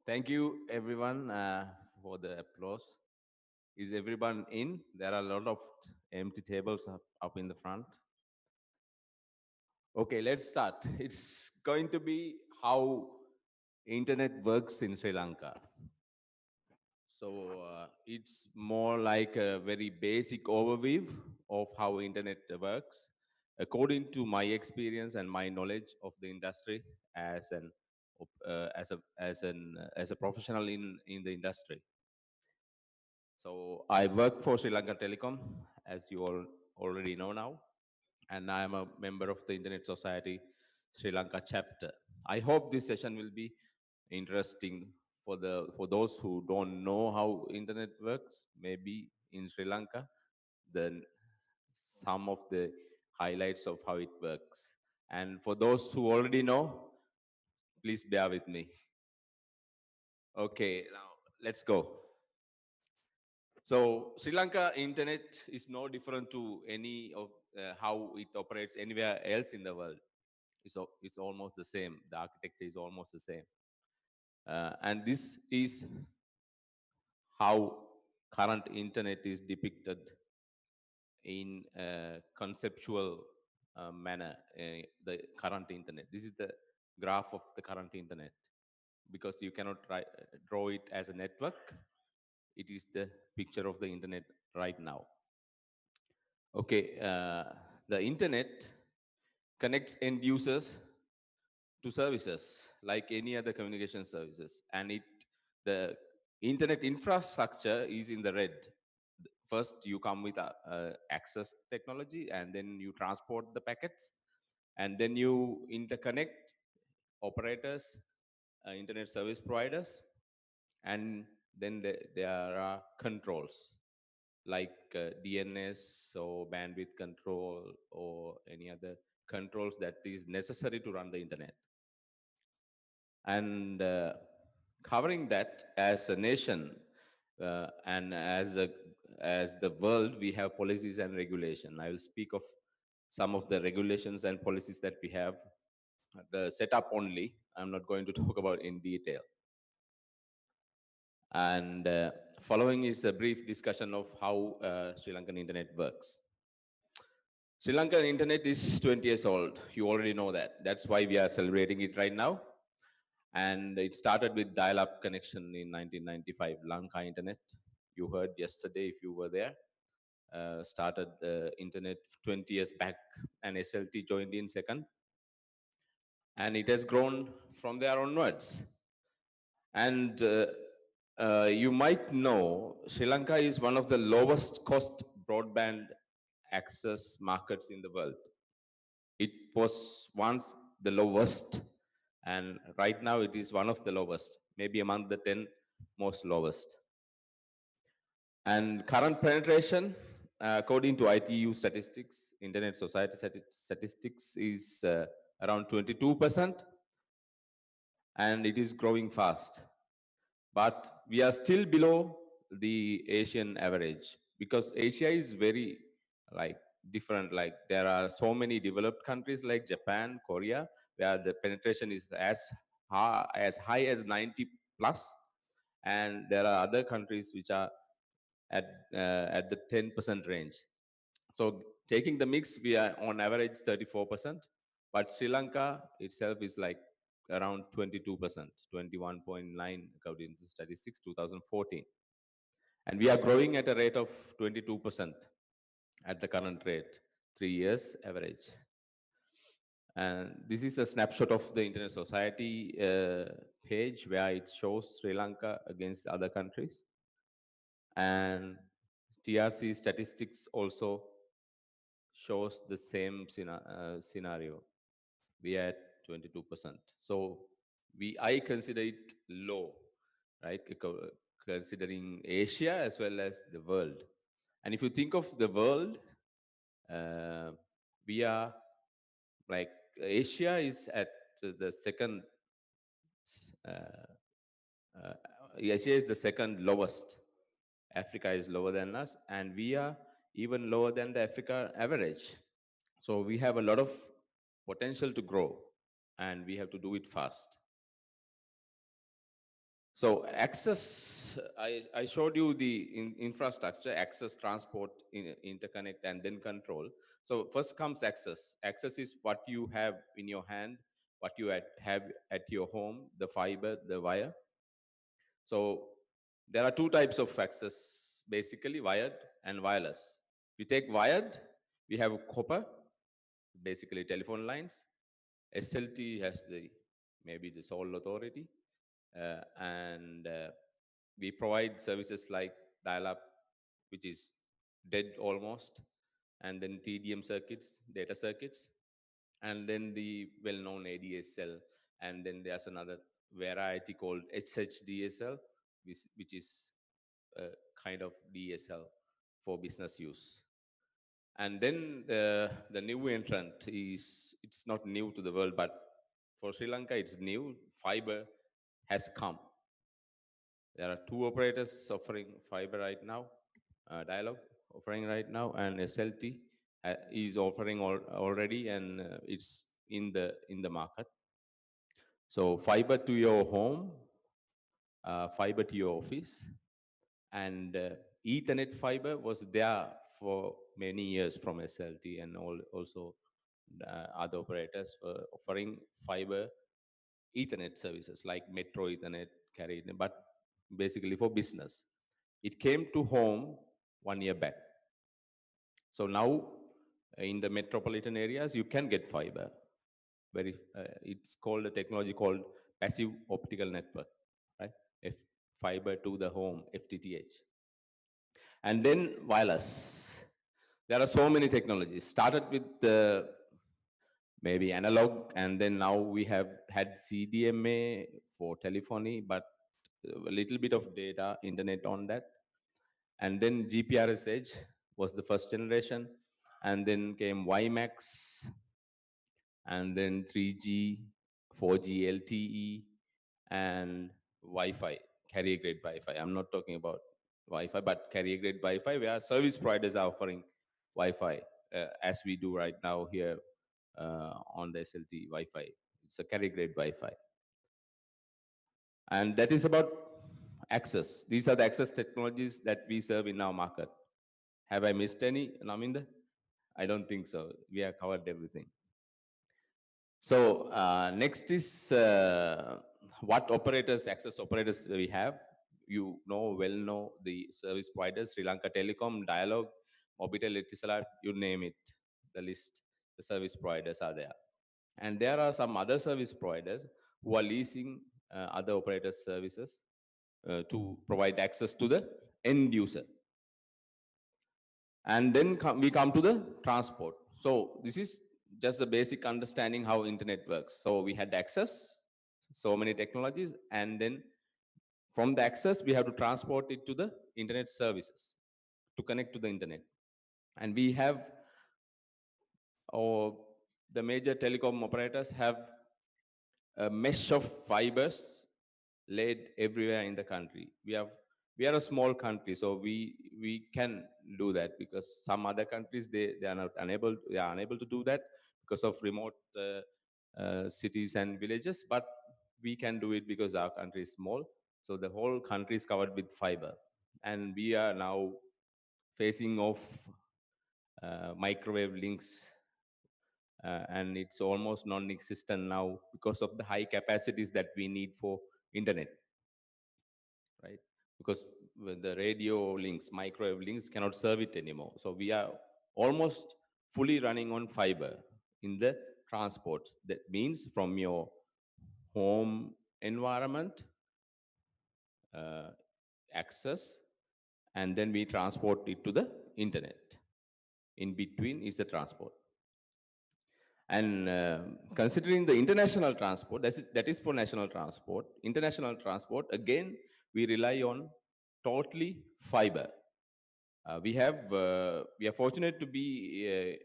Thank you everyone for the applause. Is everyone in? There are a lot of empty tables up in the front. Okay, let's start. It's going to be how internet works in Sri Lanka. It's more like a very basic overview of how internet works, according to my experience and my knowledge of the industry as an as a professional in the industry. So I work for Sri Lanka Telecom, as you all already know now, and I am a member of the Internet Society Sri Lanka chapter. I hope this session will be interesting for those who don't know how internet works. Maybe in Sri Lanka, then some of the highlights of how it works. And for those who already know, please bear with me. Okay, now let's go. So Sri Lanka internet is no different to any of how it operates anywhere else in the world. It's almost the same. The architecture is almost the same. And this is how current internet is depicted in a conceptual manner, the current internet. This is the graph of the current internet because you cannot draw it as a network. It is the picture of the internet right now. Okay, the internet connects end users to services like any other communication services, and the internet infrastructure is in the red. First, you come with access technology, and then you transport the packets, and then you interconnect operators, internet service providers, and then there are controls like DNS or bandwidth control or any other controls that is necessary to run the internet. And covering that as a nation and as the world, we have policies and regulation. I will speak of some of the regulations and policies that we have. The setup only. I'm not going to talk about in detail. And following is a brief discussion of how Sri Lankan internet works. Sri Lankan internet is 20 years old. You already know that. That's why we are celebrating it right now. And it started with dial-up connection in 1995, Lanka Internet. You heard yesterday if you were there. Started the internet 20 years back, and SLT joined in second. And it has grown from there onwards. And you might know Sri Lanka is one of the lowest cost broadband access markets in the world. It was once the lowest, and right now it is one of the lowest, maybe among the 10 most lowest. And current penetration, according to ITU statistics, Internet Society statistics, is around 22%, and it is growing fast. But we are still below the Asian average because Asia is very like different. Like there are so many developed countries like Japan, Korea, where the penetration is as high as 90 plus, and there are other countries which are at the 10% range. So taking the mix, we are on average 34%, but Sri Lanka itself is like around 22%, 21.9 according to statistics 2014. And we are growing at a rate of 22% at the current rate, 3 years average. And this is a snapshot of the Internet Society page where it shows Sri Lanka against other countries. And TRC statistics also shows the same scenario. We are at 22%. So I consider it low, right? Considering Asia as well as the world. And if you think of the world, we are like Asia is at the second. Asia is the second lowest. Africa is lower than us, and we are even lower than the Africa average. So we have a lot of potential to grow, and we have to do it fast. So access, I showed you the infrastructure, access, transport, interconnect, and then control. So first comes access. Access is what you have in your hand, what you have at your home, the fiber, the wire. So there are two types of access, basically wired and wireless. We take wired, we have copper, basically telephone lines. SLT has the maybe the sole authority, and we provide services like dial-up, which is dead almost, and then TDM circuits, data circuits, and then the well-known ADSL, and then there's another variety called HHDSL, which is a kind of DSL for business use. And then the new entrant is, it's not new to the world, but for Sri Lanka, it's new. Fiber has come. There are two operators offering fiber right now, Dialog offering right now, and SLT is offering already, and it's in the market. So fiber to your home, fiber to your office, and Ethernet fiber was there for many years from SLT, and also other operators were offering fiber Ethernet services like Metro Ethernet, carried, but basically for business. It came to home 1 year back. So now in the metropolitan areas, you can get fiber. It's called a technology called passive optical network, right? F, fiber to the home, FTTH. And then wireless. There are so many technologies. Started with maybe analog, and then now we have had CDMA for telephony, but a little bit of data, internet on that. And then GPRS Edge was the first generation, and then came WiMAX, and then 3G, 4G LTE, and Wi-Fi, carrier grade Wi-Fi. I'm not talking about Wi-Fi, but carrier grade Wi-Fi, where service providers are offering Wi-Fi, as we do right now here on the SLT Wi-Fi. It's a carrier grade Wi-Fi. And that is about access. These are the access technologies that we serve in our market. Have I missed any, Naminda? I don't think so. We have covered everything. So next is what operators, access operators we have. You well know the service providers, Sri Lanka Telecom, Dialog, Mobitel, Etisalat, you name it, the list, the service providers are there. And there are some other service providers who are leasing other operators' services to provide access to the end user. And then we come to the transport. So this is just the basic understanding how internet works. So we had access, so many technologies, and then from the access, we have to transport it to the internet services to connect to the internet. And we have, or the major telecom operators have a mesh of fibers laid everywhere in the country. We are a small country, so we can do that, because some other countries they are unable to do that because of remote cities and villages. But we can do it because our country is small. So the whole country is covered with fiber, and we are now facing off microwave links, and it's almost non-existent now because of the high capacities that we need for internet, right? Because the radio links, microwave links cannot serve it anymore. So we are almost fully running on fiber in the transport. That means from your home environment, access, and then we transport it to the internet. In between is the transport. And considering the international transport, that is for national transport. International transport, again, we rely on totally fiber. We are fortunate to be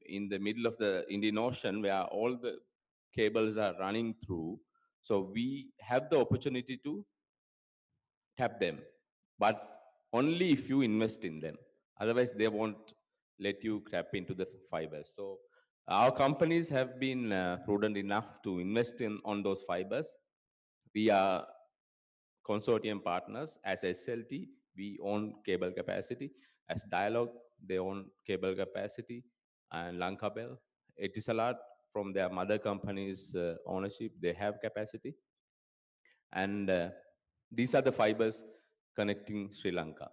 in the middle of the Indian Ocean, where all the cables are running through. So we have the opportunity to tap them, but only if you invest in them. Otherwise, they won't let you tap into the fibers. So our companies have been prudent enough to invest on those fibers. We are consortium partners. As SLT, we own cable capacity. As Dialog, they own cable capacity. And Lankabel, Etisalat, from their mother company's ownership, they have capacity. And these are the fibers connecting Sri Lanka.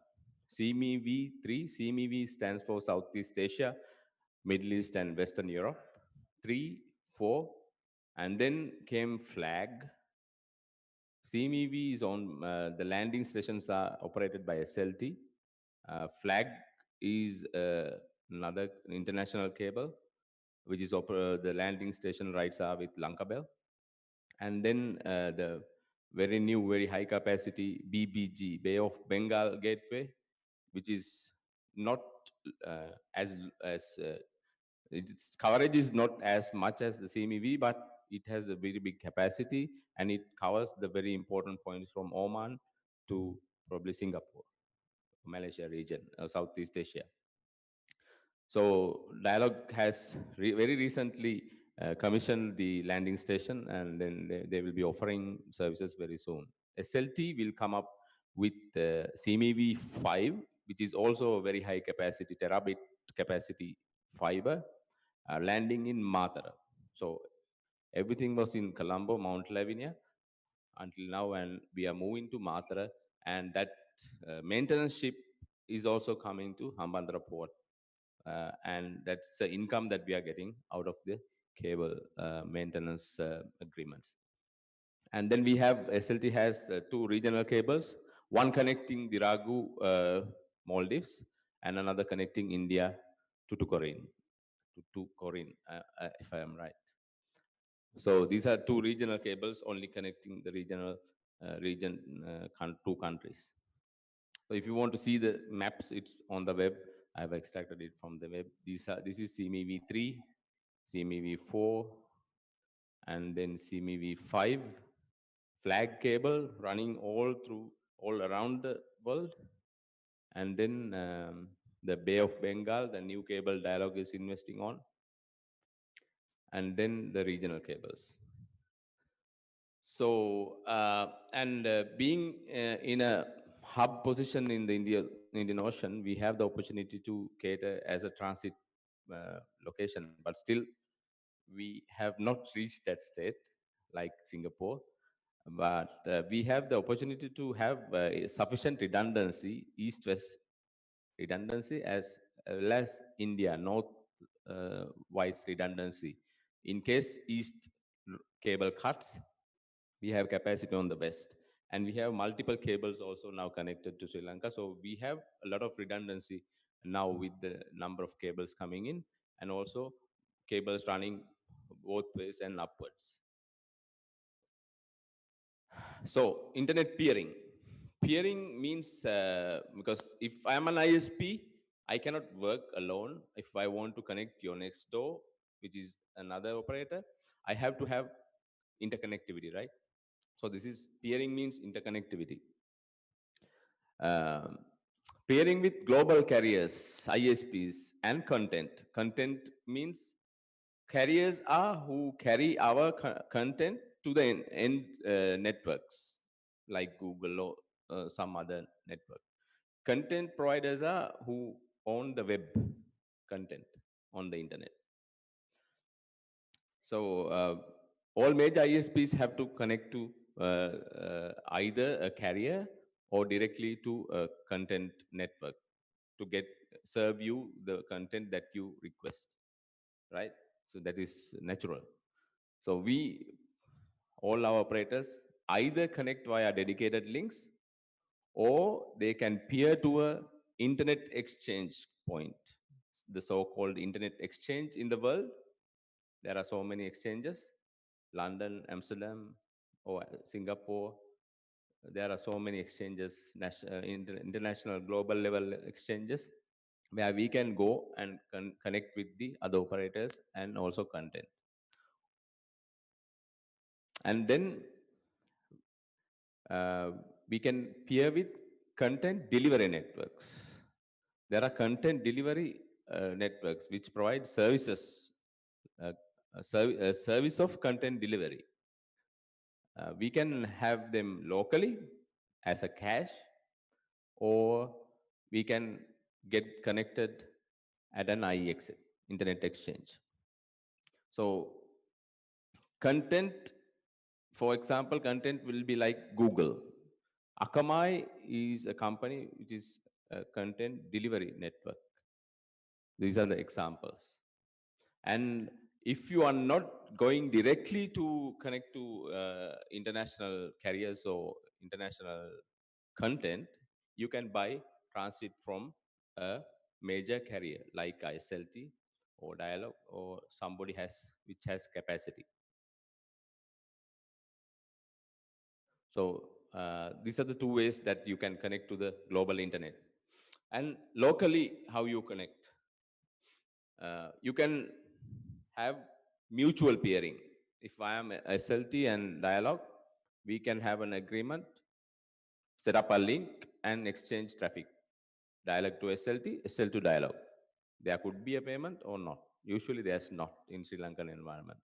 CMEV3, CMEV stands for Southeast Asia, Middle East, and Western Europe. 3, 4, and then came flag. CMEV is on, the landing stations are operated by SLT. Flag is another international cable, which is the landing station rights are with Lankabel. And then the very new, very high capacity BBG, Bay of Bengal Gateway, which is not as its coverage is not as much as the CMEV, but it has a very big capacity and it covers the very important points from Oman to probably Singapore, Malaysia region, Southeast Asia. So Dialog has very recently commissioned the landing station, and then they will be offering services very soon. SLT will come up with CMEV 5, which is also a very high capacity, terabit capacity fiber, landing in Matara. So everything was in Colombo, Mount Lavinia until now, and we are moving to Matara, and that maintenance ship is also coming to Hambantota port. And that's the income that we are getting out of the cable maintenance agreements. And then we have, SLT has two regional cables, one connecting the Maldives, and another connecting India to Tukorin, if I am right. So these are two regional cables only connecting the two countries. So if you want to see the maps, it's on the web. I've extracted it from the web. This is CMEV3, CMEV4, and then CMEV5 flag cable running all around the world. And then the Bay of Bengal, the new cable Dialog is investing on. And then the regional cables. So, being in a hub position in the Indian Ocean, we have the opportunity to cater as a transit location, but still we have not reached that state like Singapore. But we have the opportunity to have sufficient redundancy, east-west redundancy, as well as India north-wise redundancy. In case east cable cuts, we have capacity on the west, and we have multiple cables also now connected to Sri Lanka. So we have a lot of redundancy now with the number of cables coming in, and also cables running both ways and upwards. So internet peering. Peering means, because if I'm an ISP, I cannot work alone. If I want to connect your next door, which is another operator, I have to have interconnectivity, right? So this is peering means interconnectivity. Um, Peering with global carriers, ISPs, and content. Content means carriers are who carry our content to the end networks, like Google or some other network. Content providers are who own the web content on the internet. So all major ISPs have to connect to either a carrier or directly to a content network to serve you the content that you request, right? So that is natural. So all our operators either connect via dedicated links, or they can peer to a internet exchange point, the so-called internet exchange in the world. There are so many exchanges, London, Amsterdam, or Singapore. There are so many exchanges, international, global level exchanges, where we can go and connect with the other operators and also content. And then we can peer with content delivery networks. There are content delivery networks which provide services, a service of content delivery. We can have them locally, as a cache, or we can get connected at an IEX, Internet Exchange. So content, for example, content will be like Google. Akamai is a company which is a content delivery network. These are the examples. And if you are not going directly to connect to international carriers or international content, you can buy transit from a major carrier like ISLT or Dialog or somebody has which has capacity. So these are the two ways that you can connect to the global internet. And locally, how you connect? You can have mutual peering. If I am SLT and Dialog, we can have an agreement, set up a link, and exchange traffic. Dialog to SLT, SL to Dialog. There could be a payment or not. Usually, there's not in Sri Lankan environment.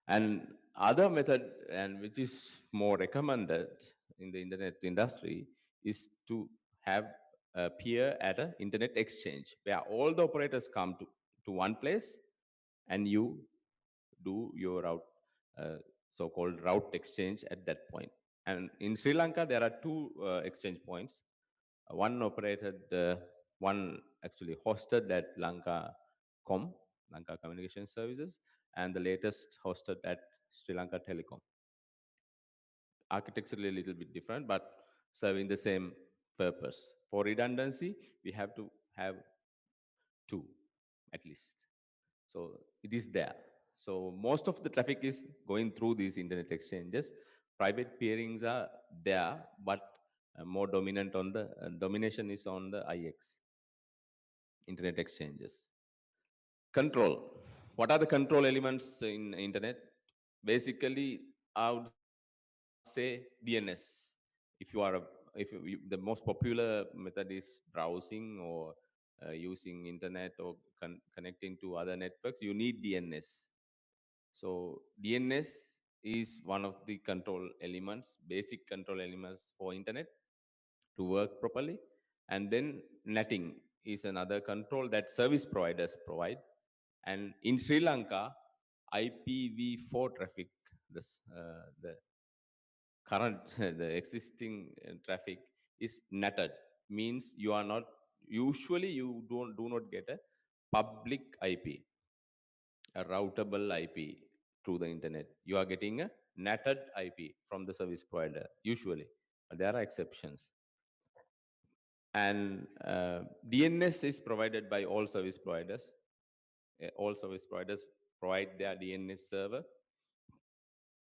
And other method, and which is more recommended in the internet industry, is to have a peer at an internet exchange where all the operators come to one place and you do your route, so-called route exchange at that point. And in Sri Lanka, there are two exchange points. One operated, one actually hosted at Lanka Communication Services, and the latest hosted at Sri Lanka Telecom. Architecturally a little bit different, but serving the same purpose. For redundancy, we have to have two at least. So it is there. So most of the traffic is going through these internet exchanges. Private peerings are there, but more dominant on the domination is on the IX, internet exchanges. Control. What are the control elements in internet? Basically, I would say DNS. If you are the most popular method is browsing or using internet or connecting to other networks, you need DNS. So DNS is one of the control elements, basic control elements for internet to work properly. And then netting is another control that service providers provide. And in Sri Lanka, IPv4 traffic, the current, the existing traffic is netted. Means you are not, usually you do not get a public IP, a routable IP through the internet. You are getting a netted IP from the service provider, usually. But there are exceptions. And DNS is provided by all service providers. All service providers provide their DNS server,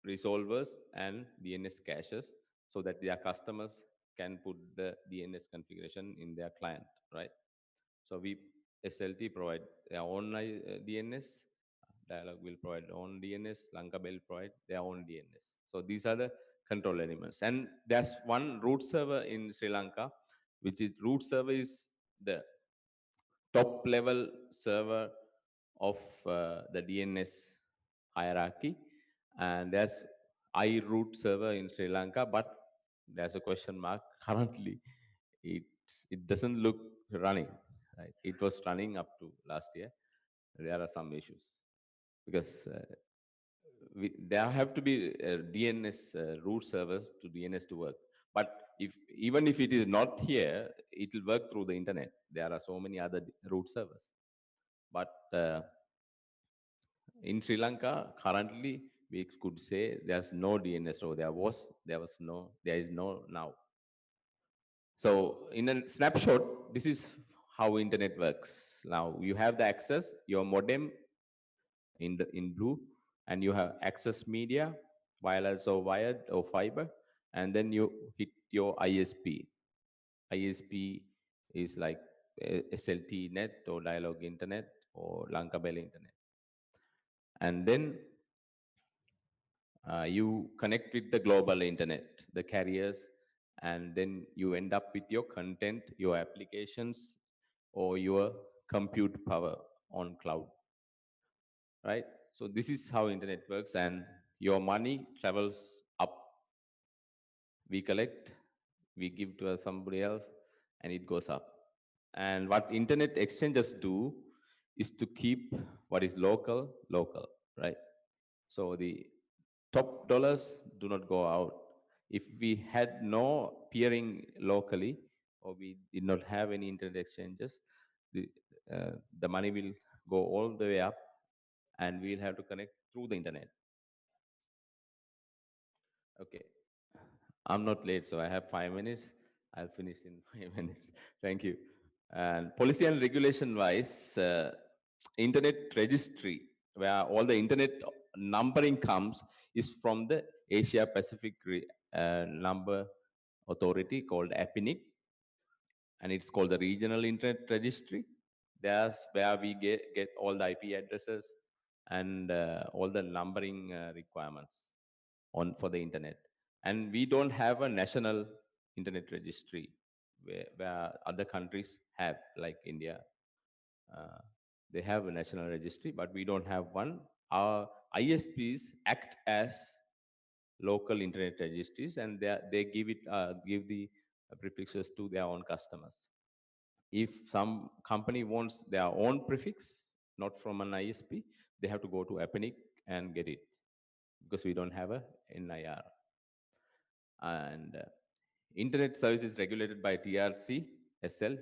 resolvers, and DNS caches so that their customers can put the DNS configuration in their client, right? So we SLT provide their own DNS, Dialog will provide their own DNS, Lanka will provide their own DNS. So these are the control elements. And there's one root server in Sri Lanka, which is root server is the top level server of the DNS hierarchy. And there's iRoot server in Sri Lanka, but there's a question mark. Currently, it doesn't look running. Right? It was running up to last year. There are some issues because there have to be DNS root servers to DNS to work. But even if it is not here, it will work through the internet. There are so many other root servers. But in Sri Lanka, currently, we could say there's no DNS, or there is no now. So in a snapshot, this is how internet works. Now you have the access, your modem in blue, and you have access media, wireless or wired or fiber, and then you hit your ISP. ISP is like SLT net or Dialog Internet or Lanka Bell Internet. And then you connect with the global internet, the carriers, and then you end up with your content, your applications, or your compute power on cloud, right? So this is how internet works, and your money travels up We collect, we give to somebody else, and it goes up. And what internet exchanges do is to keep what is local, local, right? So the top dollars do not go out. If we had no peering locally, or we did not have any internet exchanges, the, the money will go all the way up, and we'll have to connect through the internet. Okay, I'm not late, so I have 5 minutes. I'll finish in 5 minutes. Thank you. And policy and regulation wise, internet registry, where all the internet numbering comes, is from the Asia Pacific number authority called APNIC, and it's called the Regional Internet Registry. That's where we get all the IP addresses and all the numbering requirements for the internet. And we don't have a national internet registry where other countries have, like India. Uh, they have a national registry, but we don't have one. Our ISPs act as local internet registries, and they give the prefixes to their own customers. If some company wants their own prefix, not from an ISP, they have to go to Apenic and get it, because we don't have a NIR. And internet service is regulated by TRC, SL,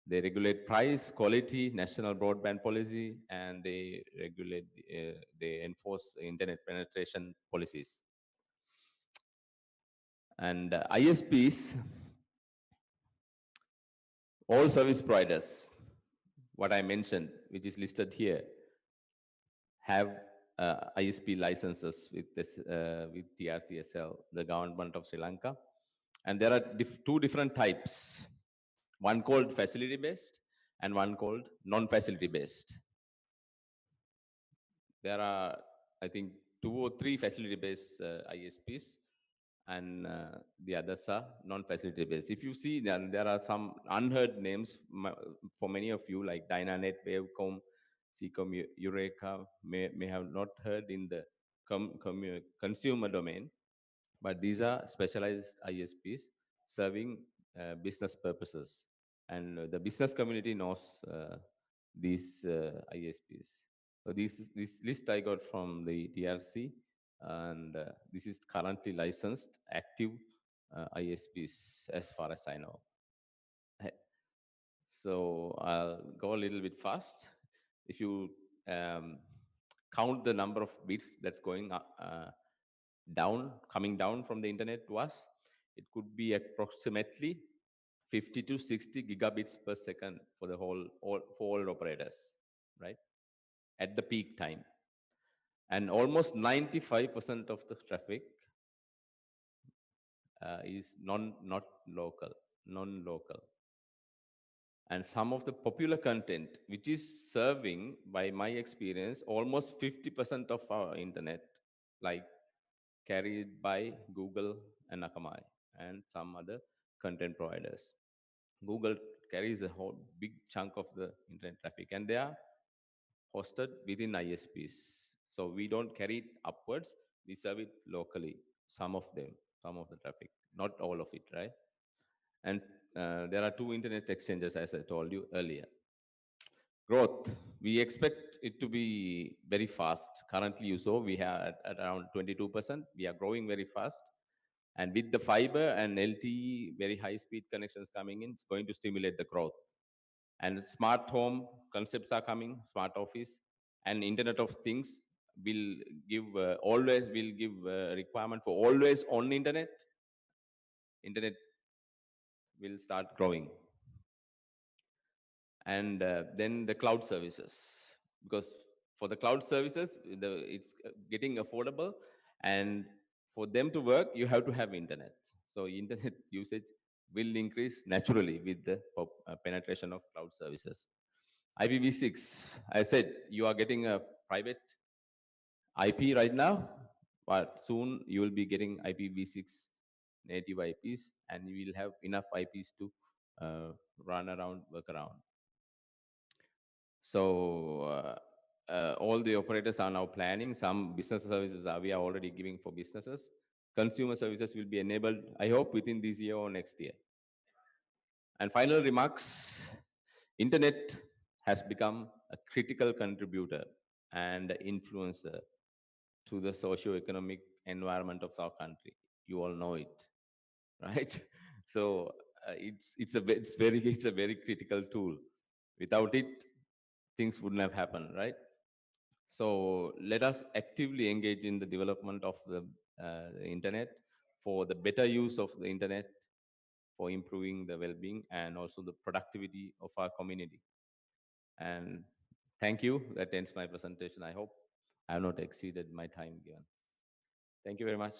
They regulate price, quality, national broadband policy, and they enforce internet penetration policies. And ISPs, all service providers, what I mentioned, which is listed here, have ISP licenses with with TRCSL, the government of Sri Lanka. And there are two different types, one called facility based and one called non-facility based. There are, I think, 2 or 3 facility based ISPs, and the others are non-facility based. If you see, then there are some unheard names for many of you, like Dynanet, Wavecom, Seacom, Eureka, may have not heard in the consumer domain, but these are specialized ISPs serving business purposes, and the business community knows these ISPs. So this list I got from the TRC, and this is currently licensed active ISPs as far as I know. So I'll go a little bit fast. If you count the number of bits that's going coming down from the internet to us, it could be approximately 50 to 60 gigabits per second for the for all operators, right? At the peak time. And almost 95% of the traffic is not local, non-local. And some of the popular content, which is serving, by my experience, almost 50% of our internet, like carried by Google and Akamai and some other content providers. Google carries a whole big chunk of the internet traffic, and they are hosted within ISPs. So we don't carry it upwards, we serve it locally, some of them, some of the traffic, not all of it, right? And there are 2 internet exchanges, as I told you earlier. Growth, we expect it to be very fast. Currently, you saw we have at around 22%. We are growing very fast. And with the fiber and LTE, very high speed connections coming in, it's going to stimulate the growth. And smart home concepts are coming, smart office, and Internet of Things will give requirement for always on internet. Internet will start growing. And then the cloud services, because for the cloud services, it's getting affordable, and for them to work, you have to have internet. So internet usage will increase naturally with the penetration of cloud services. IPv6, I said you are getting a private IP right now, but soon you will be getting IPv6 native IPs, and you will have enough IPs to run around, work around. So all the operators are now planning. Some business services we are already giving for businesses. consumer services will be enabled, I hope, within this year or next year. And final remarks, internet has become a critical contributor and influencer to the socio-economic environment of our country. You all know it, right? So it's a very critical tool. Without it, things wouldn't have happened, right? So let us actively engage in the development of the internet for the better use of the internet, for improving the well-being and also the productivity of our community. And thank you. That ends my presentation. I hope I have not exceeded my time given. Thank you very much.